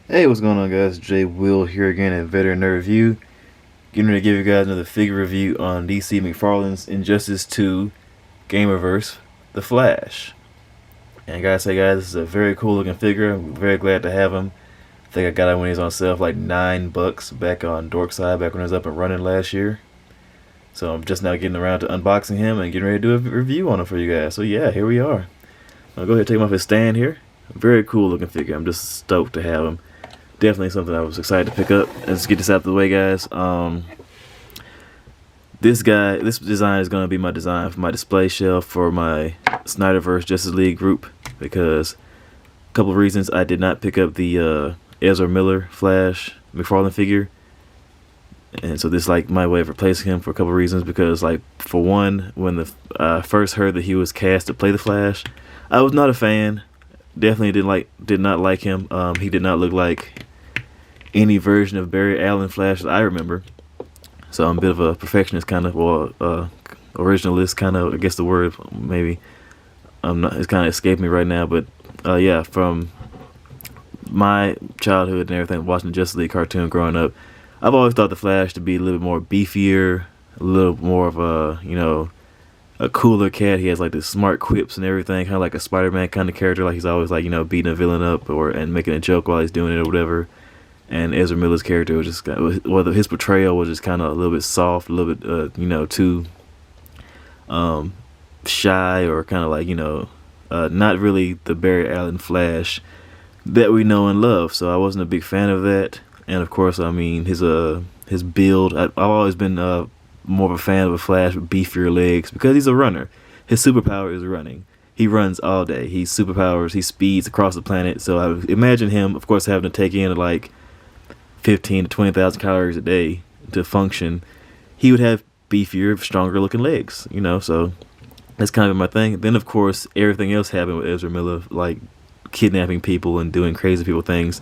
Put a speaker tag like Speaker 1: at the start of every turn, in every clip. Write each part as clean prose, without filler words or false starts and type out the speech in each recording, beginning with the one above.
Speaker 1: Hey, what's going on, guys? Jay Will here again at Veteran Nerd Review. Getting ready to give you guys another figure review on DC McFarlane's Injustice 2 Gamerverse, The Flash. And I gotta say, guys, this is a very cool looking figure. I'm very glad to have him. I think I got him when he was on sale for like $9 back on Dorkside, back when I was up and running last year. So I'm just now getting around to unboxing him and getting ready to do a review on him for you guys. So yeah, here we are. I'll go ahead and take him off his stand here. Very cool looking figure. I'm just stoked to have him. Definitely something I was excited to pick up. Let's get this out of the way, guys. This design is going to be my design for my display shelf for my Snyderverse Justice League group, because a couple of reasons. I did not pick up the Ezra Miller Flash McFarlane figure, and so this is like my way of replacing him for a couple of reasons. Because, like, for one, when I first heard that he was cast to play the Flash, I was not a fan. Definitely did not like him. He did not look like any version of Barry Allen Flash that I remember. So I'm a bit of a perfectionist kind of, or originalist kind of, I guess the word maybe. It's kind of escaped me right now, but yeah, from my childhood and everything, watching the Justice League cartoon growing up, I've always thought the Flash to be a little bit more beefier, a little more of a cooler cat. He has like the smart quips and everything, kind of like a Spider-Man kind of character. Like he's always like, beating a villain up and making a joke while he's doing it or whatever. And Ezra Miller's character was just, his portrayal was just kind of a little bit soft, a little bit, too shy, or kind of like, not really the Barry Allen Flash that we know and love. So I wasn't a big fan of that. And of course, I mean, his build, I've always been more of a fan of a Flash with beefier legs, because he's a runner. His superpower is running. He runs all day. He speeds across the planet. So I would imagine him, of course, having to take in like 15 to 20,000 calories a day to function. He would have beefier, stronger looking legs, so that's kind of my thing. Then of course everything else happened with Ezra Miller, like kidnapping people and doing crazy people things.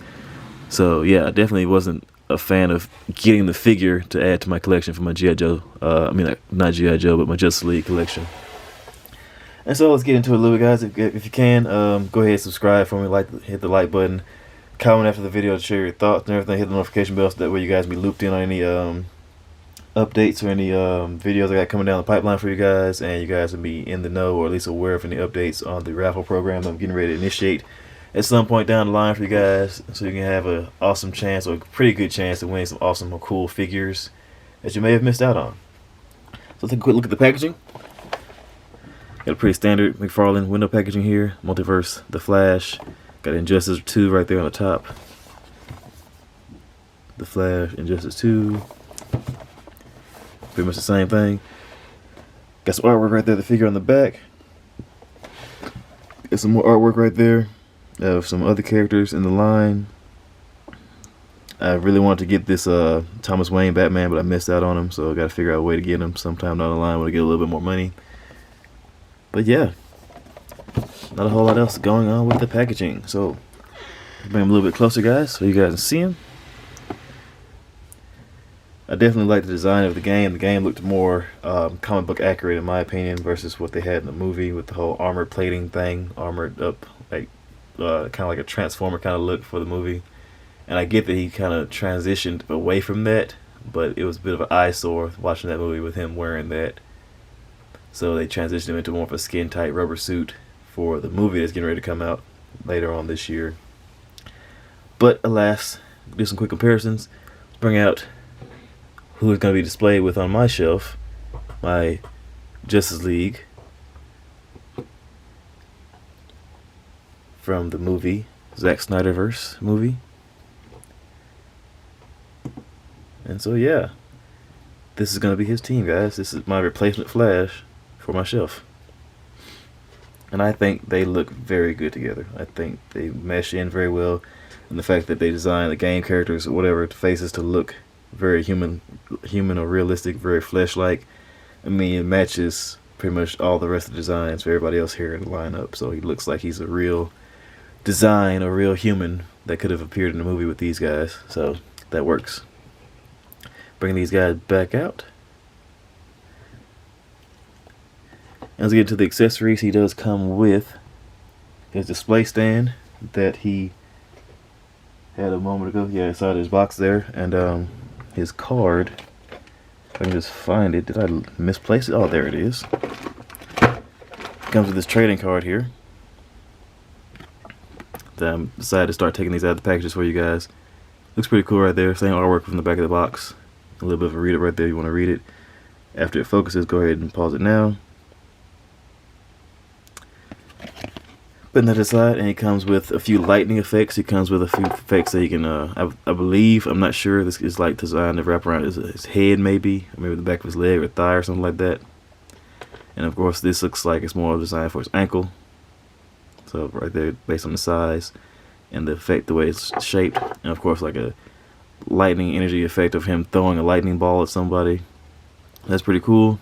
Speaker 1: So yeah, I definitely wasn't a fan of getting the figure to add to my collection for my G.I. Joe, not G.I. Joe, but my Justice League collection. And so let's get into it a little bit, guys. If you can, go ahead and subscribe for me, hit the like button, comment after the video to share your thoughts and everything. Hit the notification bell so that way you guys be looped in on any updates or any videos I got coming down the pipeline for you guys, and you guys will be in the know, or at least aware of any updates on the raffle program that I'm getting ready to initiate at some point down the line for you guys, so you can have an awesome chance, or a pretty good chance, to win some awesome or cool figures that you may have missed out on. So let's take a quick look at the packaging. Got a pretty standard McFarlane window packaging here. Multiverse, The Flash. Got Injustice 2 right there on the top. The Flash, Injustice 2. Pretty much the same thing. Got some artwork right there, the figure on the back. Got some more artwork right there of some other characters in the line. I really wanted to get this Thomas Wayne Batman, but I missed out on him, so I got to figure out a way to get him sometime down the line when I get a little bit more money. But yeah, not a whole lot else going on with the packaging. So bring him a little bit closer, guys, so you guys can see him. I definitely like the design of the game. The game looked more comic book accurate, in my opinion, versus what they had in the movie with the whole armor plating thing, armored up, like kind of like a Transformer kind of look for the movie. And I get that he kind of transitioned away from that, but it was a bit of an eyesore watching that movie with him wearing that. So they transitioned him into more of a skin-tight rubber suit for the movie that's getting ready to come out later on this year. But alas, do some quick comparisons. Bring out who is going to be displayed with on my shelf. My Justice League from the movie, Zack Snyderverse movie. And so yeah, this is going to be his team, guys. This is my replacement Flash for my shelf. And I think they look very good together. I think they mesh in very well. And the fact that they designed the game characters or whatever faces to look very human or realistic, very flesh-like. I mean, it matches pretty much all the rest of the designs for everybody else here in the lineup. So he looks like he's a real design, a real human that could have appeared in the movie with these guys. So that works. Bring these guys back out. As we get to the accessories, he does come with his display stand that he had a moment ago. Yeah, inside his box there, and his card. If I can just find it. Did I misplace it? Oh, there it is. Comes with this trading card here. I decided to start taking these out of the packages for you guys. Looks pretty cool right there. Same artwork from the back of the box. A little bit of a read it right there. You want to read it. After it focuses, go ahead and pause it now. Putting that aside, and it comes with a few lightning effects. It comes with a few effects that you can, I believe, I'm not sure, this is like designed to wrap around his head maybe, or maybe the back of his leg or thigh or something like that. And of course this looks like it's more designed for his ankle. So right there, based on the size and the effect, the way it's shaped. And of course like a lightning energy effect of him throwing a lightning ball at somebody. That's pretty cool.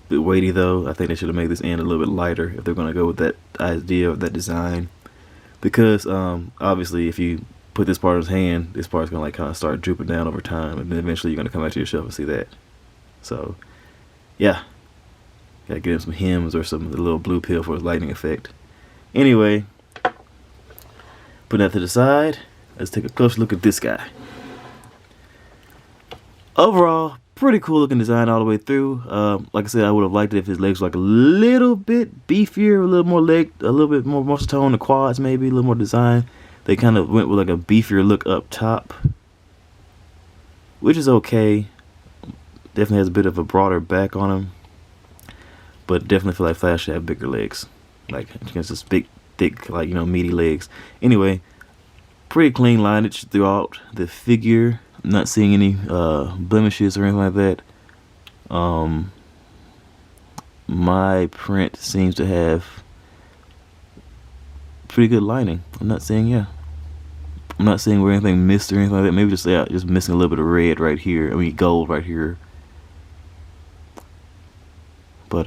Speaker 1: Bit weighty though. I think they should have made this end a little bit lighter if they're going to go with that idea of that design, because obviously if you put this part in his hand, this part's going to like kind of start drooping down over time, and then eventually you're going to come back to your shelf and see that. So yeah, gotta get him some hems or some a little blue pill for his lightning effect. Anyway, putting that to the side, let's take a closer look at this guy. Overall, pretty cool looking design all the way through. Like I said, I would have liked it if his legs were like a little bit beefier, a little more leg, a little bit more muscle tone, the quads maybe, a little more design. They kind of went with like a beefier look up top, which is okay. Definitely has a bit of a broader back on him, but definitely feel like Flash should have bigger legs, like against this big, thick, like, you know, meaty legs. Anyway, pretty clean lineage throughout the figure. Not seeing any blemishes or anything like that. My print seems to have pretty good lining. I'm not seeing where anything missed or anything like that. Maybe just just missing a little bit of red right here. I mean gold right here. But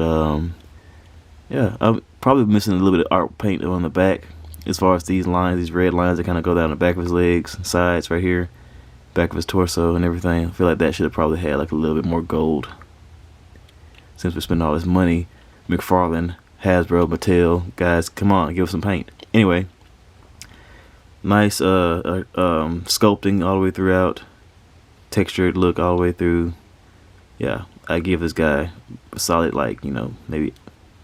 Speaker 1: yeah, I'm probably missing a little bit of art paint on the back. As far as these lines, these red lines that kind of go down the back of his legs, sides right here. Back of his torso and everything. I feel like that should have probably had like a little bit more gold. Since we're spending all this money, McFarlane, Hasbro, Mattel, guys, come on, give us some paint. Anyway, nice sculpting all the way throughout, textured look all the way through. Yeah, I give this guy a solid, like, you know, maybe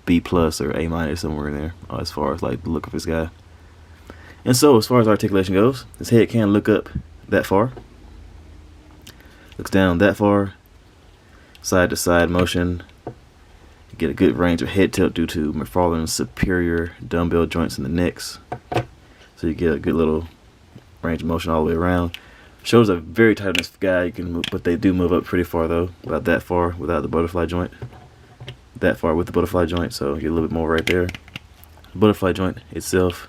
Speaker 1: B+ or A- somewhere in there, as far as like the look of this guy. And so as far as articulation goes, his head can look up that far. Looks down that far, side to side motion. You get a good range of head tilt due to McFarlane's superior dumbbell joints in the necks. So you get a good little range of motion all the way around. Shoulders are very tight on this guy. You can move, but they do move up pretty far though. About that far without the butterfly joint. That far with the butterfly joint, so you get a little bit more right there. The butterfly joint itself,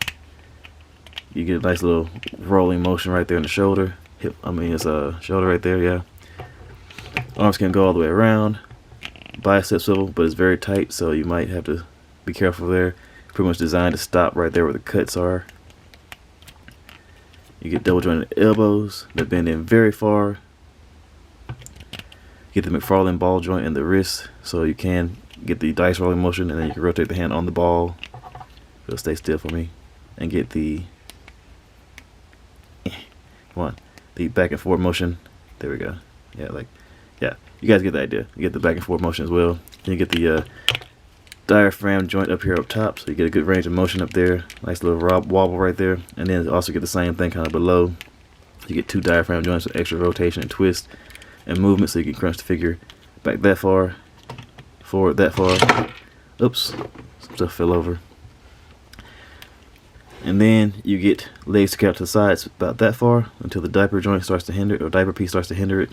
Speaker 1: you get a nice little rolling motion right there in the shoulder. It's a shoulder right there, yeah. Arms can go all the way around. Bicep swivel, but it's very tight, so you might have to be careful there. Pretty much designed to stop right there where the cuts are. You get double jointed elbows that bend in very far. Get the McFarlane ball joint in the wrist, so you can get the dice rolling motion, and then you can rotate the hand on the ball. It'll stay still for me. And get the the back and forth motion. There we go. Yeah, you guys get the idea. You get the back and forth motion as well. Then you get the diaphragm joint up here up top, so you get a good range of motion up there. Nice little wobble right there. And then also get the same thing kind of below. You get two diaphragm joints with extra rotation and twist and movement, so you can crunch the figure back that far, forward that far. Oops, some stuff fell over. And then you get legs to out to the sides about that far until the diaper joint starts to hinder, or diaper piece starts to hinder it.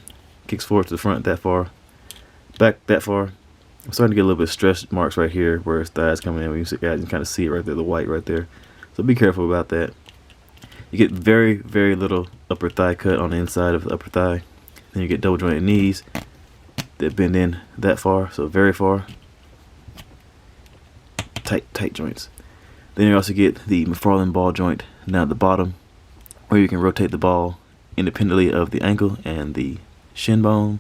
Speaker 1: Kicks forward to the front that far, back that far. I'm starting to get a little bit of stretch marks right here where his thighs coming in. You can kind of see it right there, the white right there. So be careful about that. You get very, very little upper thigh cut on the inside of the upper thigh. Then you get double jointed knees that bend in that far, so very far. Tight joints. Then you also get the McFarlane ball joint down at the bottom, where you can rotate the ball independently of the ankle and the shin bone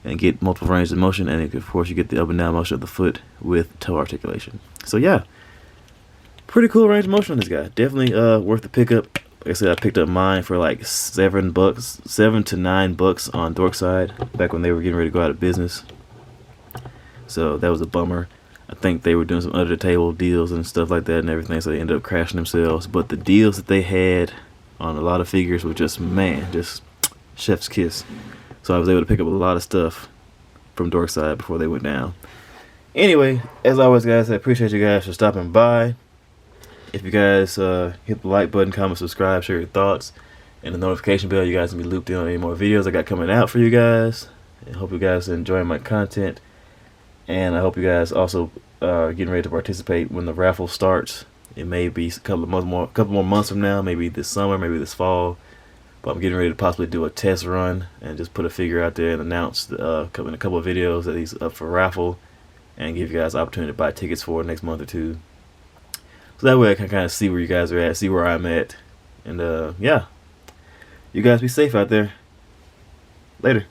Speaker 1: and get multiple ranges of motion, and of course you get the up and down motion of the foot with toe articulation. So yeah, pretty cool range of motion on this guy. Definitely worth the pickup. Like I said, I picked up mine for like $7, $7 to $9 on Dorkside back when they were getting ready to go out of business. So that was a bummer. I think they were doing some under the table deals and stuff like that and everything, so they ended up crashing themselves. But the deals that they had on a lot of figures were just, man, just chef's kiss. So I was able to pick up a lot of stuff from Dorkside before they went down. Anyway, as always, guys, I appreciate you guys for stopping by. If you guys hit the like button, comment, subscribe, share your thoughts, and the notification bell, you guys can be looped in on any more videos I got coming out for you guys. I hope you guys are enjoying my content, and I hope you guys also are getting ready to participate when the raffle starts. It may be a couple more months from now, maybe this summer, maybe this fall. But I'm getting ready to possibly do a test run and just put a figure out there and announce in a couple of videos that he's up for raffle, and give you guys the opportunity to buy tickets for next month or two. So that way I can kind of see where you guys are at, see where I'm at. And yeah, you guys be safe out there. Later.